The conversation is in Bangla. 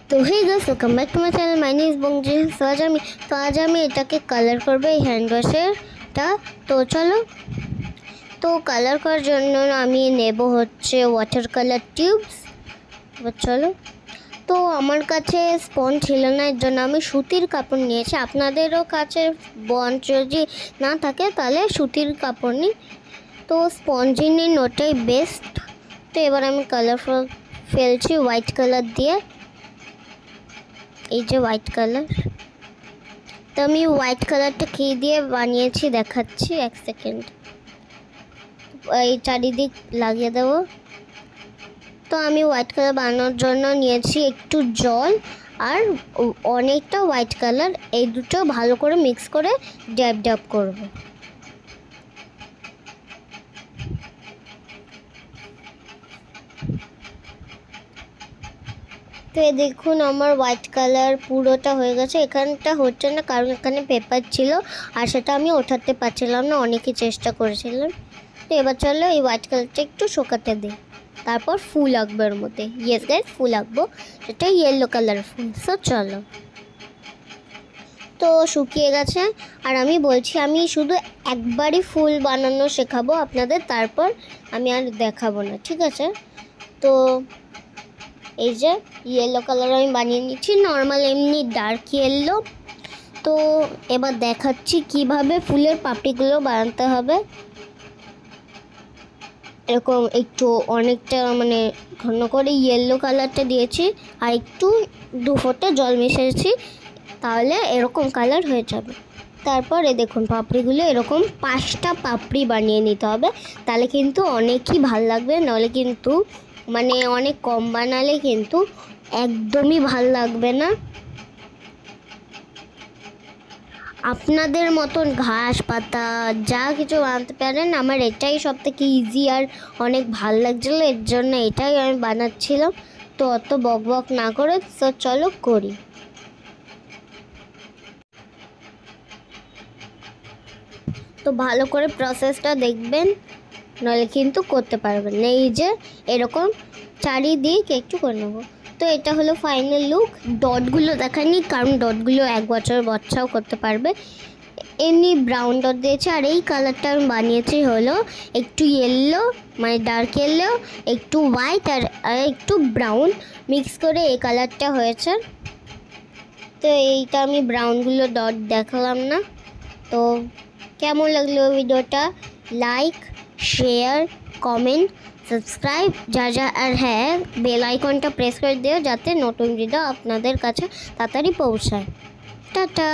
তো hey guys, welcome back to my channel. My name is Bongji. আজ আমি এটাকে কালার করবো, এই হ্যান্ড ওয়াশেরটা। তো চলো, তো কালার করার জন্য আমি নেব হচ্ছে ওয়াটার কালার টিউবস। এবার চলো, তো আমার কাছে স্পঞ্জ ছিল না, এর জন্য আমি সুতির কাপড় নিয়েছি। আপনাদেরও কাছে স্পঞ্জ যদি না থাকে তাহলে সুতির কাপড় নিন, তো স্পঞ্জি নিন, ওটাই বেস্ট। তো এবার আমি কালার ফেলছি হোয়াইট কালার দিয়ে, এই যে হোয়াইট কালার। তো আমি হোয়াইট কালারটা কী দিয়ে বানিয়েছি দেখাচ্ছি, এক সেকেন্ড। এই চারিদিক লাগিয়ে দেবো। তো আমি হোয়াইট কালার বানানোর জন্য নিয়েছি একটু জল আর অনেকটা হোয়াইট কালার, এই দুটো ভালো করে মিক্স করে ড্যাব ড্যাব করবো। তো এই দেখুন আমার হোয়াইট কালার পুরোটা হয়ে গেছে। এখানটা হচ্ছে না কারণ এখানে পেপার ছিল আর সেটা আমি ওঠাতে পারছিলাম না, অনেকই চেষ্টা করেছিলাম। তো এবার চলো এই হোয়াইট কালারটা একটু শুকাতে দিই, তারপর ফুল আঁকবো এর মধ্যে। ইয়েস গাইস, ফুল আঁকবো, সেটা ইয়েলো কালার ফুল। সো চলো, তো শুকিয়ে গেছে। আর আমি বলছি আমি শুধু একবারই ফুল বানানো শেখাবো আপনাদের, তারপর আমি আর দেখাবো না, ঠিক আছে? তো এই যে ইয়েলো কালার আমি বানিয়ে নিচ্ছি, নর্মাল এমনি ডার্ক ইয়েলো। তো এবার দেখাচ্ছি কিভাবে ফুলের পাপড়িগুলো বানাতে হবে। এরকম একটু অনেকটা মানে ঘন করে ইয়েলো কালারটা দিয়েছি আর একটু 2 ফোঁটা জল মিশিয়েছি, তাহলে এরকম কালার হয়ে যাবে। তারপরে দেখুন পাপড়িগুলো এরকম 5টা পাপড়ি বানিয়ে নিতে হবে, তাহলে কিন্তু অনেকই ভাল লাগবে। নাহলে কিন্তু মানে অনেক কম বানালে কিন্তু একদমই ভাল লাগবে না। আপনাদের মতন ঘাস পাতা যা কিছু বানাতে পারেন, আমার এটাই সব থেকে ইজি আর অনেক ভাল লাগছিলো, এর জন্য এটাই আমি বানাচ্ছিলাম। তো অত বক বক না করে তো চলো করি। তো ভালো করে প্রসেসটা দেখবেন, নাহলে কিন্তু করতে পারবেন না। এই যে এরকম চারিদিক একটু করে নেবো। তো এটা হলো ফাইনাল লুক। ডটগুলো দেখায়নি কারণ ডটগুলো 1 বছর বাচ্চাও করতে পারবে। এমনি ব্রাউন ডট দিয়েছে, আর এই কালারটা আমি বানিয়েছি হলো একটু ইয়েলো মানে ডার্ক ইয়েলো, একটু হোয়াইট আর একটু ব্রাউন মিক্স করে এই কালারটা হয়েছে। তো এইটা আমি ব্রাউনগুলো ডট দেখালাম না। তো কেমন লাগলো ভিডিওটা? লাইক, শেয়ার, কমেন্ট, সাবস্ক্রাইব যা আর হ্যাঁ, বেল আইকনটা প্রেস করে দিও যাতে নতুন ভিডিও আপনাদের কাছে তাড়াতাড়ি পৌঁছায়। টাটা।